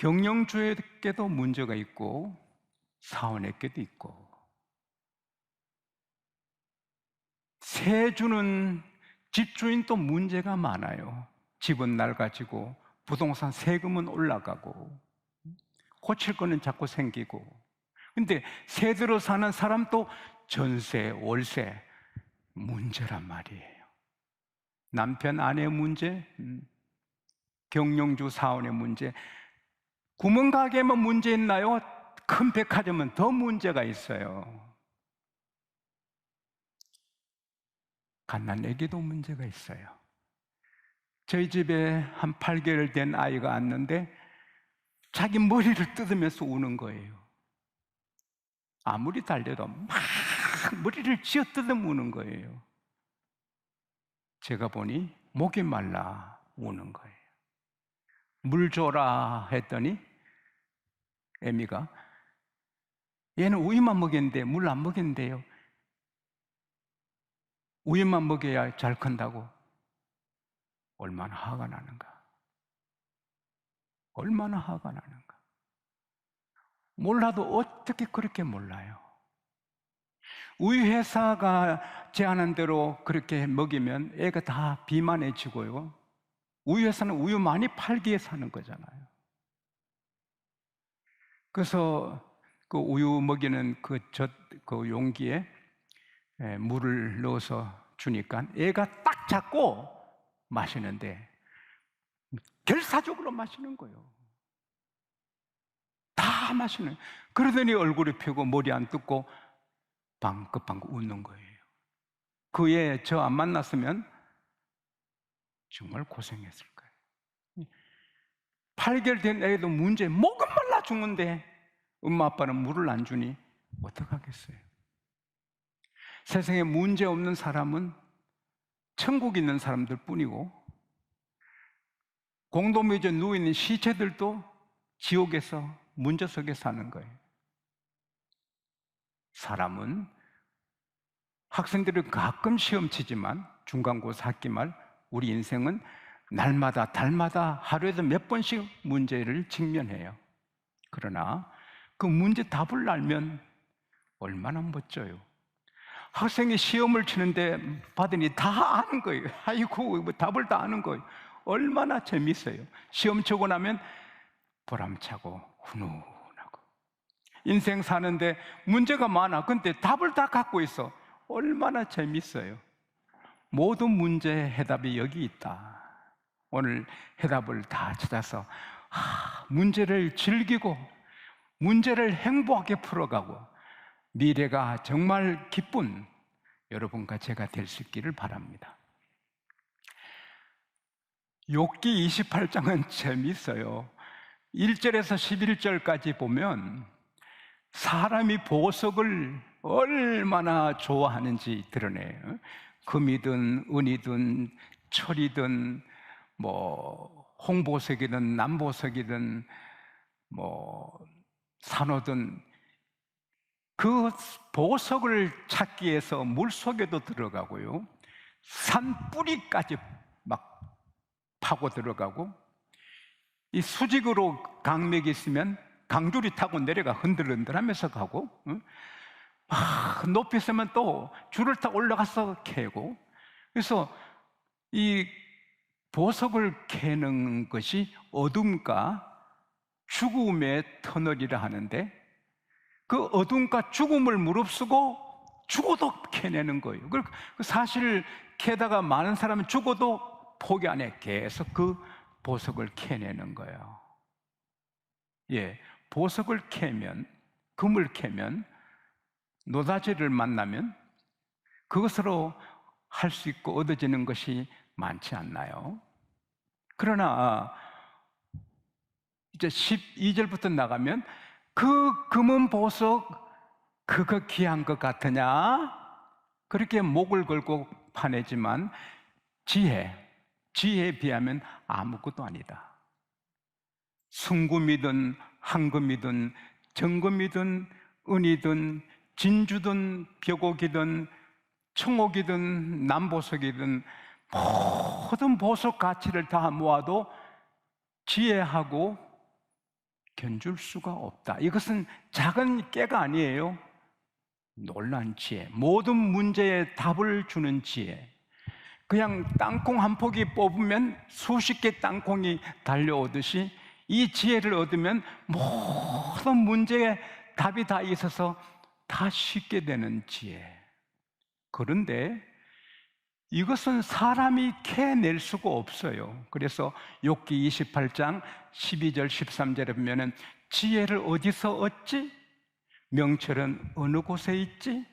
경영주에게도 문제가 있고 사원에게도 있고, 세주는 집주인도 문제가 많아요. 집은 낡아지고 부동산 세금은 올라가고 고칠 거는 자꾸 생기고, 근데 세대로 사는 사람도 전세, 월세 문제란 말이에요. 남편, 아내 문제, 경영주, 사원의 문제. 구멍가게만 문제 있나요? 큰 백화점은 더 문제가 있어요. 갓난아기도 문제가 있어요. 저희 집에 한 8개월 된 아이가 왔는데 자기 머리를 뜯으면서 우는 거예요. 아무리 달래도 막 머리를 쥐어 뜯으면 우는 거예요. 제가 보니 목이 말라 우는 거예요. 물 줘라 했더니 애미가, 얘는 우유만 먹였는데 물 안 먹였는데요. 우유만 먹여야 잘 큰다고. 얼마나 화가 나는가. 얼마나 화가 나는가. 몰라도 어떻게 그렇게 몰라요. 우유 회사가 제안한 대로 그렇게 먹이면 애가 다 비만해지고요. 우유 회사는 우유 많이 팔기 위해 사는 거잖아요. 그래서 그 우유 먹이는 그 용기에 물을 넣어서 주니까 애가 딱 잡고 마시는데 결사적으로 마시는 거예요. 다 마시는. 그러더니 얼굴이 펴고 머리 안 뜯고 방긋방긋 웃는 거예요. 그 애 저 안 만났으면 정말 고생했을 거예요. 8개월 된 애도 문제, 목은 말라 죽는데 엄마 아빠는 물을 안 주니 어떡하겠어요. 세상에 문제 없는 사람은 천국에 있는 사람들 뿐이고, 공동묘지에 누워있는 시체들도 지옥에서 문제 속에 사는 거예요. 사람은, 학생들은 가끔 시험 치지만 중간고사 학기말 우리 인생은 날마다 달마다 하루에도 몇 번씩 문제를 직면해요. 그러나 그 문제 답을 알면 얼마나 멋져요. 학생이 시험을 치는데 받으니 다 아는 거예요. 아이고, 답을 다 아는 거예요. 얼마나 재밌어요. 시험 치고 나면 보람차고 훈훈하고. 인생 사는데 문제가 많아. 근데 답을 다 갖고 있어. 얼마나 재밌어요. 모든 문제의 해답이 여기 있다. 오늘 해답을 다 찾아서 문제를 즐기고 문제를 행복하게 풀어가고 미래가 정말 기쁜 여러분과 제가 될 수 있기를 바랍니다. 욥기 28장은 재미있어요. 1절에서 11절까지 보면 사람이 보석을 얼마나 좋아하는지 드러내요. 금이든 은이든 철이든 홍보석이든 남보석이든 산호든 그 보석을 찾기 위해서 물속에도 들어가고요, 산 뿌리까지 막 파고 들어가고, 이 수직으로 강맥이 있으면 강줄이 타고 내려가 흔들흔들하면서 가고, 높이 있으면 또 줄을 타고 올라가서 캐고. 그래서 이 보석을 캐는 것이 어둠과 죽음의 터널이라 하는데, 그 어둠과 죽음을 무릅쓰고 죽어도 캐내는 거예요. 사실 캐다가 많은 사람은 죽어도 포기 안 해. 계속 그 보석을 캐내는 거예요. 예, 보석을 캐면, 금을 캐면, 노다지를 만나면 그것으로 할 수 있고 얻어지는 것이 많지 않나요? 그러나 이제 12절부터 나가면 그 금은 보석 그거 귀한 것 같으냐? 그렇게 목을 걸고 파내지만 지혜에 비하면 아무것도 아니다. 순금이든 황금이든 정금이든 은이든 진주든 벽옥이든 청옥이든 남보석이든 모든 보석 가치를 다 모아도 지혜하고 견줄 수가 없다. 이것은 작은 깨가 아니에요. 놀란 지혜, 모든 문제에 답을 주는 지혜. 그냥 땅콩 한 포기 뽑으면 수십 개 땅콩이 달려오듯이 이 지혜를 얻으면 모든 문제에 답이 다 있어서 다 쉽게 되는 지혜. 그런데 이것은 사람이 캐낼 수가 없어요. 그래서 욥기 28장 12절 13절에 보면은 지혜를 어디서 얻지? 명철은 어느 곳에 있지?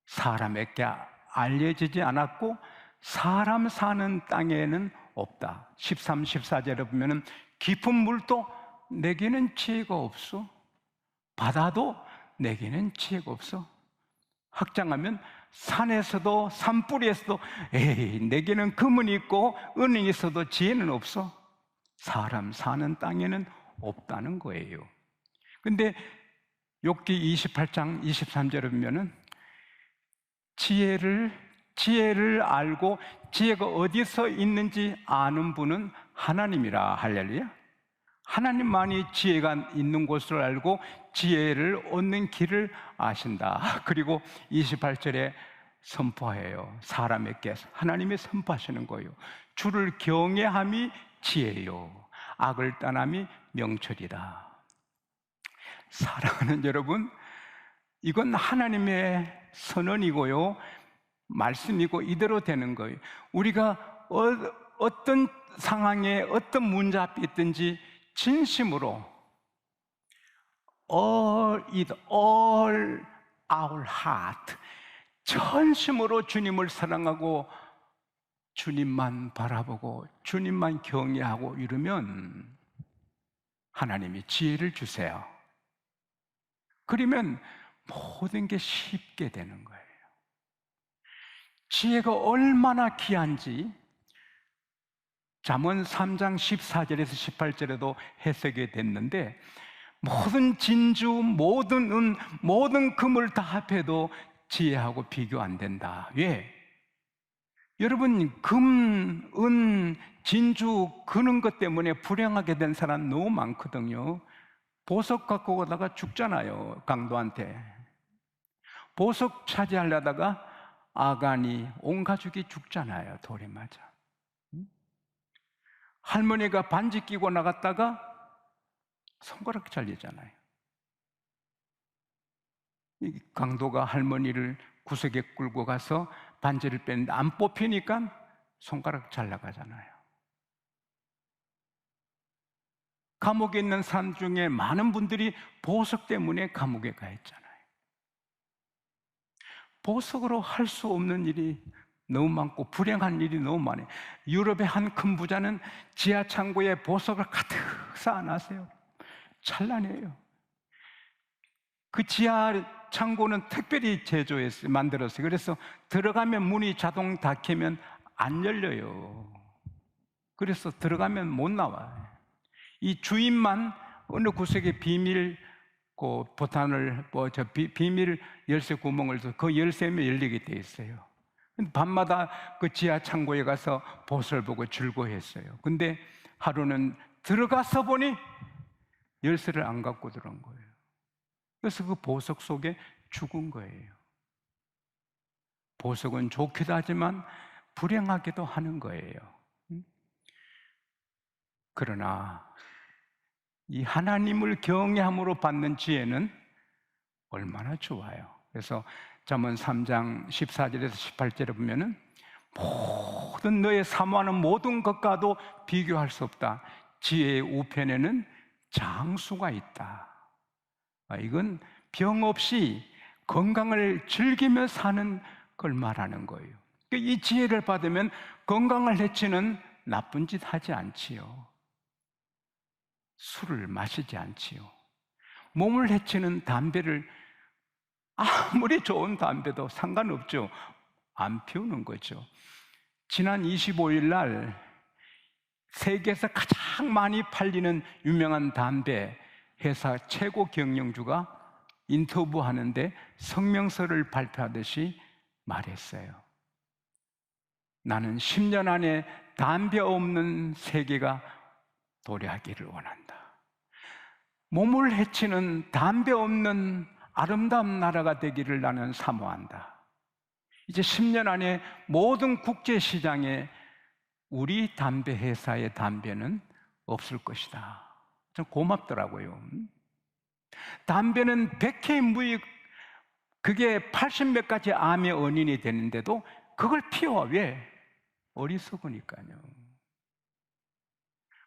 사람에게 알려지지 않았고 사람 사는 땅에는 없다. 13, 14절에 보면은 깊은 물도 내게는 지혜가 없어. 바다도 내게는 지혜가 없어. 확장하면 산에서도 산뿌리에서도 에이 내게는 금은 있고 은이 있어도 지혜는 없어. 사람 사는 땅에는 없다는 거예요. 근데 욥기 28장 23절에 보면은 지혜를 알고 지혜가 어디서 있는지 아는 분은 하나님이라. 할렐루야. 하나님만이 지혜가 있는 곳을 알고 지혜를 얻는 길을 아신다. 그리고 28절에 선포해요. 사람에게 하나님이 선포하시는 거예요. 주를 경외함이 지혜요, 악을 떠남이 명철이다. 사랑하는 여러분, 이건 하나님의 선언이고요, 말씀이고 이대로 되는 거예요. 우리가 어떤 상황에 어떤 문제 앞에 있든지 진심으로 all our heart, 전심으로 주님을 사랑하고 주님만 바라보고 주님만 경외하고 이러면 하나님이 지혜를 주세요. 그러면 모든 게 쉽게 되는 거예요. 지혜가 얼마나 귀한지 잠언 3장 14절에서 18절에도 해석이 됐는데, 모든 진주, 모든 은, 모든 금을 다 합해도 지혜하고 비교 안 된다. 왜? 여러분, 금, 은, 진주 그런 것 때문에 불행하게 된 사람 너무 많거든요. 보석 갖고 가다가 죽잖아요, 강도한테. 보석 차지하려다가 아간이 온 가족이 죽잖아요, 돌에 맞아. 할머니가 반지 끼고 나갔다가 손가락 잘리잖아요. 이 강도가 할머니를 구석에 끌고 가서 반지를 뺐는데 안 뽑히니까 손가락 잘나가잖아요. 감옥에 있는 사람 중에 많은 분들이 보석 때문에 감옥에 가 있잖아요. 보석으로 할 수 없는 일이 너무 많고 불행한 일이 너무 많아요. 유럽의 한 큰 부자는 지하 창고에 보석을 가득 쌓아놨어요. 찬란해요. 그 지하 창고는 특별히 만들었어요. 그래서 들어가면 문이 자동 닫히면 안 열려요. 그래서 들어가면 못 나와요. 이 주인만 어느 구석에 비밀 보탄을 비밀 열쇠 구멍을 둬서 그 열쇠면 열리게 돼 있어요. 밤마다 그 지하 창고에 가서 보석을 보고 즐거워했어요. 근데 하루는 들어가서 보니 열쇠를 안 갖고 들어온 거예요. 그래서 그 보석 속에 죽은 거예요. 보석은 좋기도 하지만 불행하기도 하는 거예요. 그러나 이 하나님을 경외함으로 받는 지혜는 얼마나 좋아요. 그래서 잠언 3장 14절에서 18절에 보면은 모든 너의 사모하는 모든 것과도 비교할 수 없다. 지혜의 우편에는 장수가 있다. 이건 병 없이 건강을 즐기며 사는 걸 말하는 거예요. 이 지혜를 받으면 건강을 해치는 나쁜 짓 하지 않지요. 술을 마시지 않지요. 몸을 해치는 담배를 아무리 좋은 담배도 상관없죠. 안 피우는 거죠. 지난 25일 날 세계에서 가장 많이 팔리는 유명한 담배 회사 최고 경영주가 인터뷰하는데 성명서를 발표하듯이 말했어요. 나는 10년 안에 담배 없는 세계가 도래하기를 원한다. 몸을 해치는 담배 없는 아름다운 나라가 되기를 나는 사모한다. 이제 10년 안에 모든 국제시장에 우리 담배 회사의 담배는 없을 것이다. 좀 고맙더라고요. 담배는 백해 무익, 그게 80몇 가지 암의 원인이 되는데도 그걸 피워. 왜? 어리석으니까요.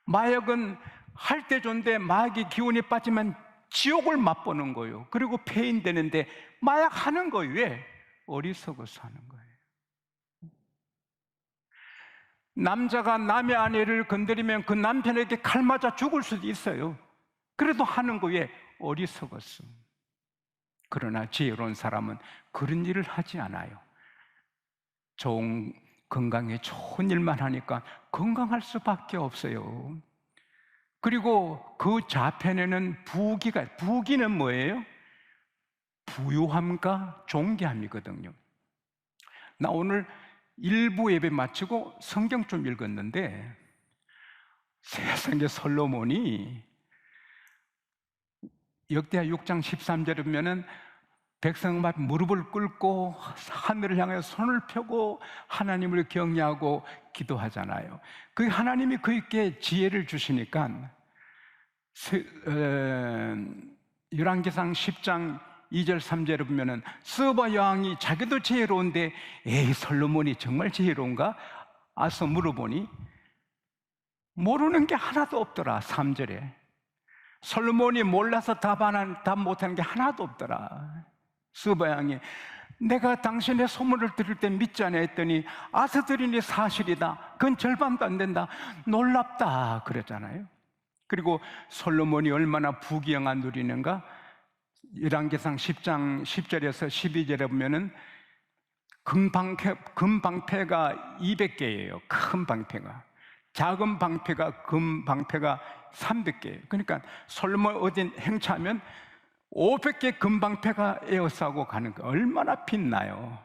마약은 할 때 좋은데 마약의 기운이 빠지면 지옥을 맛보는 거예요. 그리고 폐인되는데 마약 하는 거예요. 왜? 어리석어서 하는 거예요. 남자가 남의 아내를 건드리면 그 남편에게 칼 맞아 죽을 수도 있어요. 그래도 하는 거에 어리석었어. 그러나 지혜로운 사람은 그런 일을 하지 않아요. 좋은, 건강에 좋은 일만 하니까 건강할 수밖에 없어요. 그리고 그 좌편에는 부귀는 뭐예요? 부유함과 존귀함이거든요. 나 오늘 일부 예배 마치고 성경 좀 읽었는데, 세상에 솔로몬이 역대하 6장 13절에 보면은 백성 앞 무릎을 꿇고 하늘을 향해 손을 펴고 하나님을 경외하고 기도하잖아요. 그 하나님이 그에게 지혜를 주시니까 열왕기상 10장 2절 3절에 보면은 스바 여왕이 자기도 지혜로운데 에이 솔로몬이 정말 지혜로운가? 아서 물어보니 모르는 게 하나도 없더라. 3절에 솔로몬이 몰라서 답 못하는 게 하나도 없더라. 스바 여왕이 내가 당신의 소문을 들을 때 믿지 않아 했더니 아스들이니 사실이다. 그건 절반도 안 된다. 놀랍다 그랬잖아요. 그리고 솔로몬이 얼마나 부귀영화 누리는가? 열왕기상 10장 10절에서 12절에 보면은 금방패가 200개예요. 큰 방패가. 작은 방패가 금방패가 300개예요. 그러니까 솔로몬 어디 행차하면 500개 금방패가 에워싸고 가는 거 얼마나 빛나요.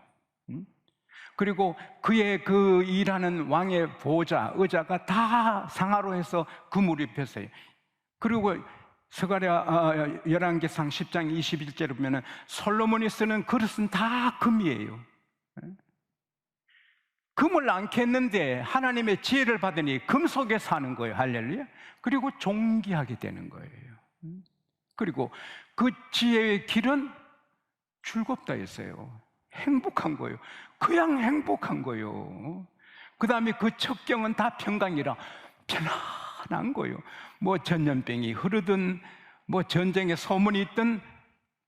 그리고 그의 그 일하는 왕의 보좌, 의자가 다 상하로 해서 금으로 입혔어요. 그리고 열왕기상 10장 21절에 보면 솔로몬이 쓰는 그릇은 다 금이에요. 금을 안 캤는데 하나님의 지혜를 받으니 금 속에 사는 거예요. 할렐루야. 그리고 존귀하게 되는 거예요. 그리고 그 지혜의 길은 즐겁다 했어요. 행복한 거예요. 그냥 행복한 거예요. 그 다음에 그 첩경은 다 평강이라 편안한 거예요. 뭐 전염병이 흐르든 뭐 전쟁에 소문이 있든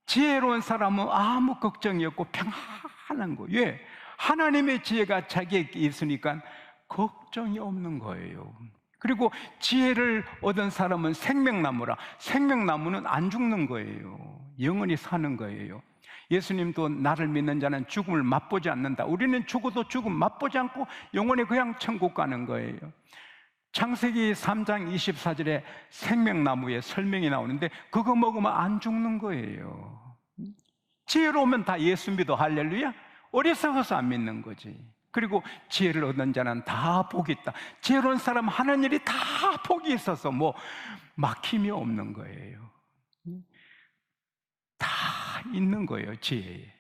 지혜로운 사람은 아무 걱정이 없고 평안한 거예요. 왜? 하나님의 지혜가 자기에게 있으니까 걱정이 없는 거예요. 그리고 지혜를 얻은 사람은 생명나무라. 생명나무는 안 죽는 거예요. 영원히 사는 거예요. 예수님도 나를 믿는 자는 죽음을 맛보지 않는다. 우리는 죽어도 죽음 맛보지 않고 영원히 그냥 천국 가는 거예요. 창세기 3장 24절에 생명나무의 설명이 나오는데 그거 먹으면 안 죽는 거예요. 지혜로우면 다 예수 믿어. 할렐루야. 어리석어서 안 믿는 거지. 그리고 지혜를 얻는 자는 다 복이 있다. 지혜로운 사람 하는 일이 다 복이 있어서 뭐 막힘이 없는 거예요. 다 있는 거예요, 지혜에.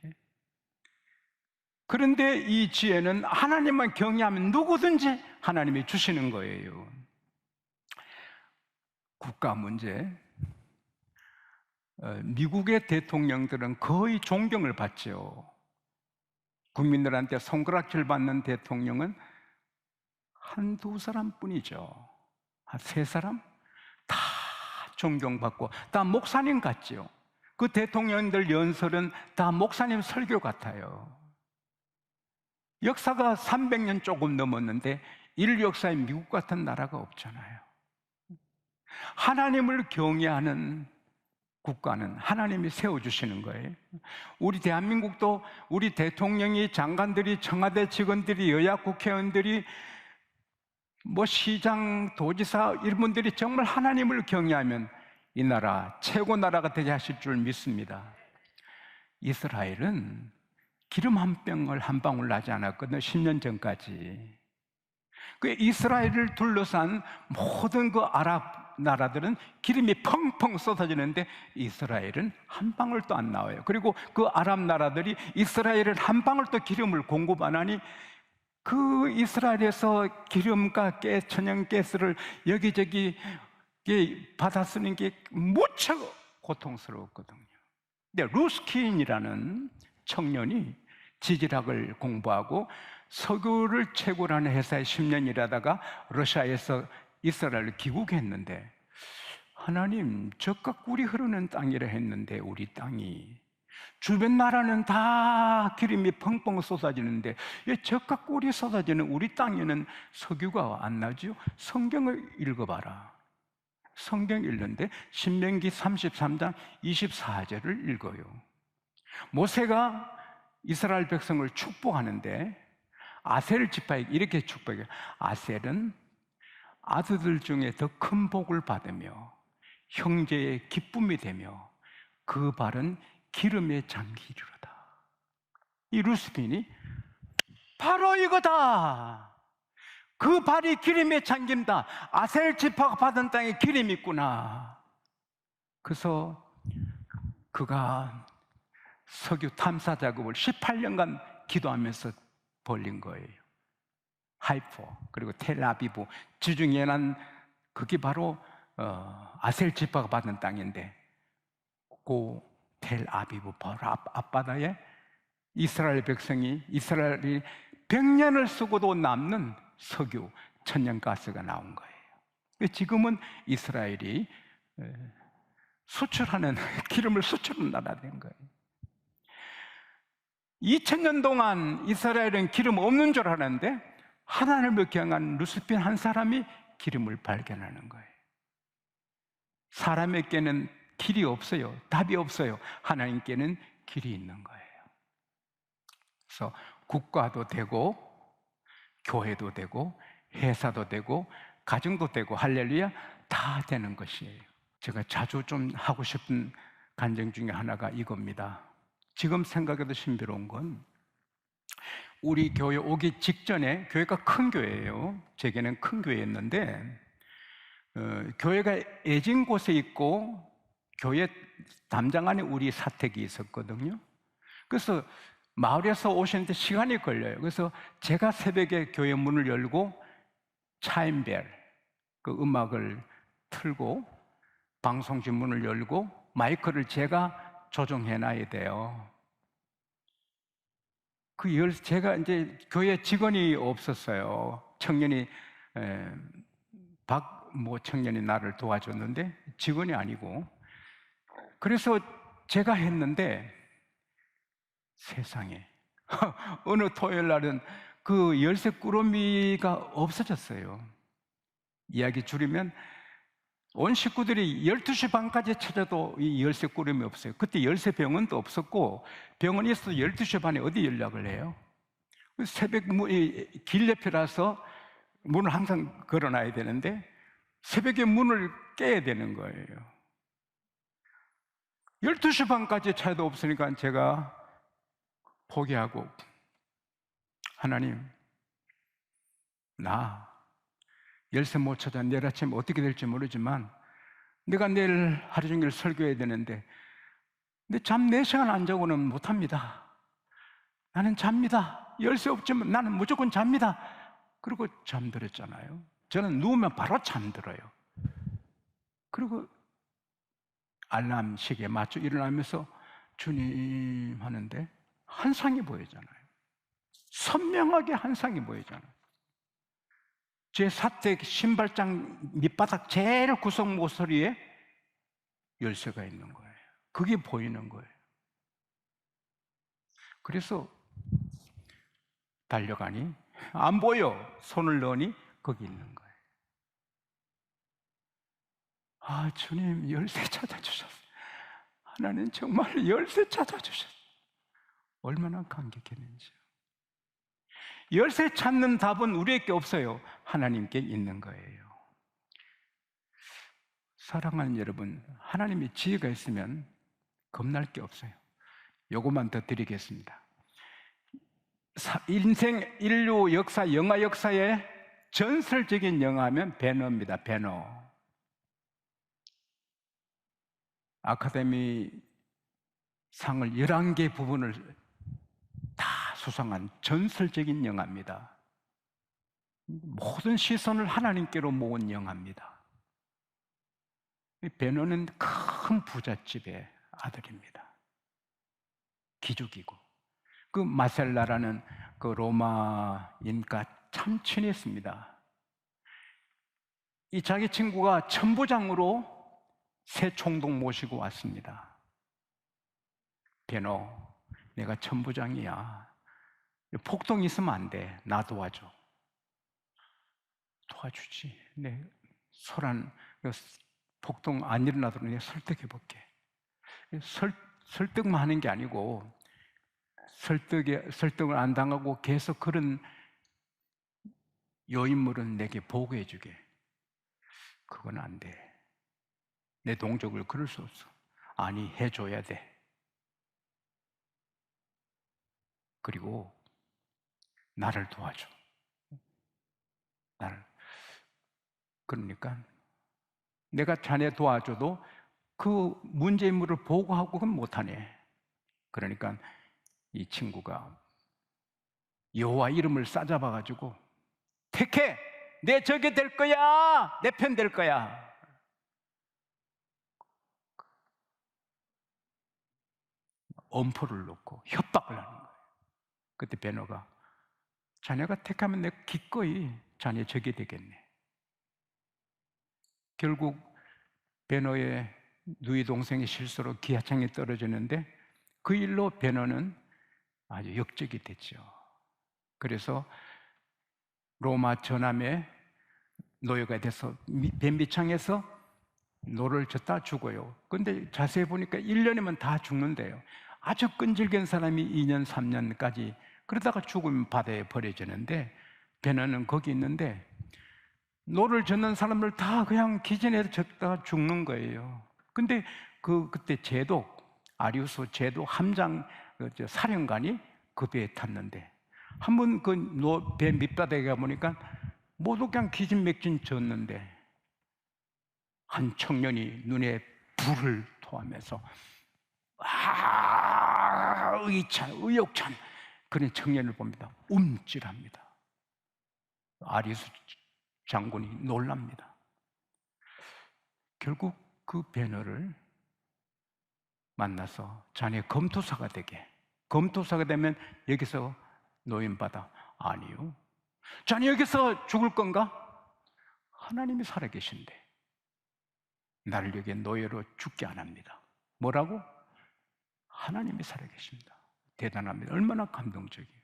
그런데 이 지혜는 하나님만 경외하면 누구든지 하나님이 주시는 거예요. 국가 문제. 미국의 대통령들은 거의 존경을 받죠. 국민들한테 손가락질 받는 대통령은 한두 사람뿐이죠. 한 세 사람? 다 존경받고 다 목사님 같죠. 그 대통령들 연설은 다 목사님 설교 같아요. 역사가 300년 조금 넘었는데 인류 역사에 미국 같은 나라가 없잖아요. 하나님을 경외하는 국가는 하나님이 세워주시는 거예요. 우리 대한민국도 우리 대통령이, 장관들이, 청와대 직원들이, 여야 국회의원들이, 뭐 시장, 도지사 이런 분들이 정말 하나님을 경외하면 이 나라 최고 나라가 되게 하실 줄 믿습니다. 이스라엘은 기름 한 병을 한 방울 나지 않았거든요. 10년 전까지. 그 이스라엘을 둘러싼 모든 그 아랍 나라들은 기름이 펑펑 쏟아지는데 이스라엘은 한 방울도 안 나와요. 그리고 그 아랍 나라들이 이스라엘은 한 방울도 기름을 공급 안 하니 그 이스라엘에서 기름과 천연가스를 여기저기 받아 쓰는 게 무척 고통스러웠거든요. 근데 루스킨이라는 청년이 지질학을 공부하고 석유를 채굴 하는 회사에 10년 일하다가 러시아에서 이스라엘을 귀국했는데, 하나님, 적각 꿀이 흐르는 땅이라 했는데 우리 땅이, 주변 나라는 다 기름이 펑펑 쏟아지는데 왜 적각 꿀이 쏟아지는 우리 땅에는 석유가 안 나죠? 성경을 읽어봐라. 성경 읽는데 신명기 33장 24절을 읽어요. 모세가 이스라엘 백성을 축복하는데 아셀 지파에게 이렇게 축복해요. 아셀은 아들들 중에 더 큰 복을 받으며 형제의 기쁨이 되며 그 발은 기름에 잠기리로다. 이 루스핀이 바로 이거다. 그 발이 기름에 잠긴다. 아셀 지파가 받은 땅에 기름이 있구나. 그래서 그가 석유 탐사 작업을 18년간 기도하면서 벌린 거예요. 하이포 그리고 텔아비브 지중해 난 그게 바로 아셀 지파가 받은 땅인데, 그 텔아비브 바로 앞바다에 이스라엘 이스라엘이 100년을 쓰고도 남는 석유 천연가스가 나온 거예요. 지금은 이스라엘이 수출하는 기름을 수출하는 나라 된 거예요. 2000년 동안 이스라엘은 기름 없는 줄 알았는데 하나님을 경한 루스핀 한 사람이 기름을 발견하는 거예요. 사람에게는 길이 없어요. 답이 없어요. 하나님께는 길이 있는 거예요. 그래서 국가도 되고 교회도 되고 회사도 되고 가정도 되고 할렐루야 다 되는 것이에요. 제가 자주 좀 하고 싶은 간증 중에 하나가 이겁니다. 지금 생각해도 신비로운 건 우리 교회 오기 직전에, 교회가 큰 교회예요. 제게는 큰 교회였는데 교회가 애진 곳에 있고 교회 담당 안에 우리 사택이 있었거든요. 그래서 마을에서 오시는데 시간이 걸려요. 그래서 제가 새벽에 교회 문을 열고 차임벨 그 음악을 틀고 방송지 문을 열고 마이크를 제가 조정해 놔야 돼요. 제가 이제 교회 직원이 없었어요. 청년이 청년이 나를 도와줬는데 직원이 아니고, 그래서 제가 했는데 세상에 어느 토요일 날은 그 열쇠 꾸러미가 없어졌어요. 이야기 줄이면 온 식구들이 12시 반까지 찾아도 이 열쇠 꾸러미 없어요. 그때 열쇠 병원도 없었고, 병원이 있어도 12시 반에 어디 연락을 해요? 새벽 길 옆이라서 문을 항상 걸어놔야 되는데 새벽에 문을 깨야 되는 거예요. 12시 반까지 찾아도 없으니까 제가 포기하고, 하나님, 나 열쇠 못 찾아 내일 아침 어떻게 될지 모르지만 내가 내일 하루 종일 설교해야 되는데 근데 잠 4시간 안 자고는 못합니다. 나는 잡니다. 열쇠 없지만 나는 무조건 잡니다. 그리고 잠들었잖아요. 저는 누우면 바로 잠들어요. 그리고 알람 시계에 맞춰 일어나면서 주님 하는데 한 상이 보이잖아요. 선명하게 한 상이 보이잖아요. 제 사택 신발장 밑바닥 제일 구석 모서리에 열쇠가 있는 거예요. 그게 보이는 거예요. 그래서 달려가니 안 보여. 손을 넣으니 거기 있는 거예요. 아, 주님 열쇠 찾아주셨어요. 하나님 정말 열쇠 찾아주셨어요. 얼마나 감격했는지요. 열쇠 찾는 답은 우리에게 없어요. 하나님께 있는 거예요. 사랑하는 여러분, 하나님의 지혜가 있으면 겁날 게 없어요. 요것만 더 드리겠습니다. 인류 역사, 영화 역사의 전설적인 영화면 배너입니다. 배너. 아카데미 상을 11개 부분을 다 수상한 전설적인 영화입니다. 모든 시선을 하나님께로 모은 영화입니다. 베너는 큰 부잣집의 아들입니다. 기죽이고 그 마셀라라는 그 로마 인가 참 친했습니다. 이 자기 친구가 천부장으로 새 총독 모시고 왔습니다. 베너, 내가 천부장이야. 폭동 있으면 안 돼. 나 도와줘. 도와주지. 내 소란 폭동 안 일어나도록 내가 설득해 볼게. 설득만 하는 게 아니고 설득을 안 당하고 계속 그런 요인물은 내게 보고해 주게. 그건 안 돼. 내 동족을 그럴 수 없어. 아니, 해줘야 돼. 그리고 나를 도와줘. 그러니까 내가 자네 도와줘도 그 문제 인물을 보고하고 그건 못하네. 그러니까 이 친구가 여호와 이름을 싸잡아가지고 택해! 내 적이 될 거야! 내 편 될 거야! 엄포를 놓고 협박을 하는 거예요. 그때 베너가 자네가 택하면 내가 기꺼이 자네 적이 되겠네. 결국 베너의 누이 동생의 실수로 기하창에 떨어지는데 그 일로 베너는 아주 역적이 됐죠. 그래서 로마 전함에 노예가 돼서 배 밑창에서 노를 젓다 죽어요. 근데 자세히 보니까 1년이면 다 죽는데요. 아주 끈질긴 사람이 2년, 3년까지 그러다가 죽으면 바다에 버려지는데 베너는 거기 있는데 노를 젓는 사람들 다 그냥 기진에서 젓다가 죽는 거예요. 근데 그때 제독, 아리우스 제독 함장 사령관이 그 배에 탔는데 한번 그 배 밑바닥에 가보니까 모두 그냥 기진맥진 졌는데 한 청년이 눈에 불을 토하면서 의욕찬 그런 청년을 봅니다. 움찔합니다. 아리우스 장군이 놀랍니다. 결국 그 베너를 만나서 자네 검토사가 되게. 검토사가 되면 여기서 노임받아. 아니요. 자네 여기서 죽을 건가? 하나님이 살아계신데 나를 여기에 노예로 죽게 안 합니다. 뭐라고? 하나님이 살아계십니다. 대단합니다. 얼마나 감동적이에요.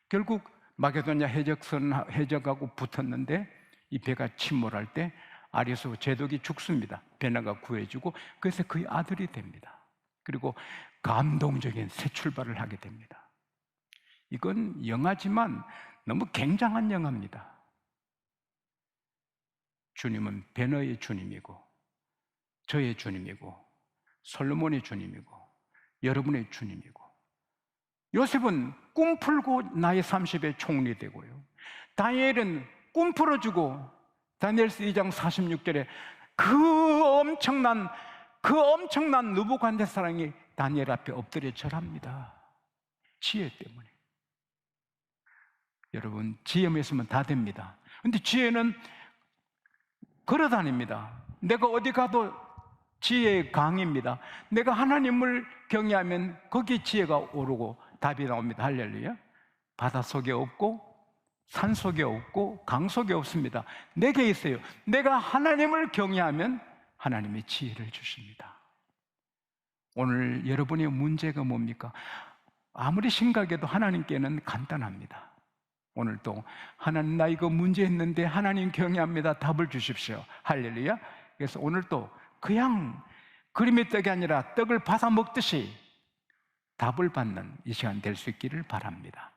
결국 마게도냐 해적하고 붙었는데 이 배가 침몰할 때 아리수 제독이 죽습니다. 베너가 구해주고 그래서 그의 아들이 됩니다. 그리고 감동적인 새 출발을 하게 됩니다. 이건 영화지만 너무 굉장한 영화입니다. 주님은 베너의 주님이고 저의 주님이고 솔로몬의 주님이고 여러분의 주님이고 요셉은 꿈풀고 나이 30에 총리 되고요. 다니엘은 꿈풀어주고 다니엘서 2장 46절에 그 엄청난 느부갓네살이 다니엘 앞에 엎드려 절합니다. 지혜 때문에. 여러분 지혜만 있으면 다 됩니다. 근데 지혜는 걸어다닙니다. 내가 어디 가도 지혜의 강입니다. 내가 하나님을 경외하면 거기에 지혜가 오르고 답이 나옵니다. 할렐루야. 바닷속에 없고 산속에 없고 강속에 없습니다. 내게 있어요. 내가 하나님을 경외하면 하나님이 지혜를 주십니다. 오늘 여러분의 문제가 뭡니까? 아무리 심각해도 하나님께는 간단합니다. 오늘도 하나님 나 이거 문제 있는데 하나님 경외합니다. 답을 주십시오. 할렐루야. 그래서 오늘도 그냥 그림의 떡이 아니라 떡을 받아 먹듯이 답을 받는 이 시간 될 수 있기를 바랍니다.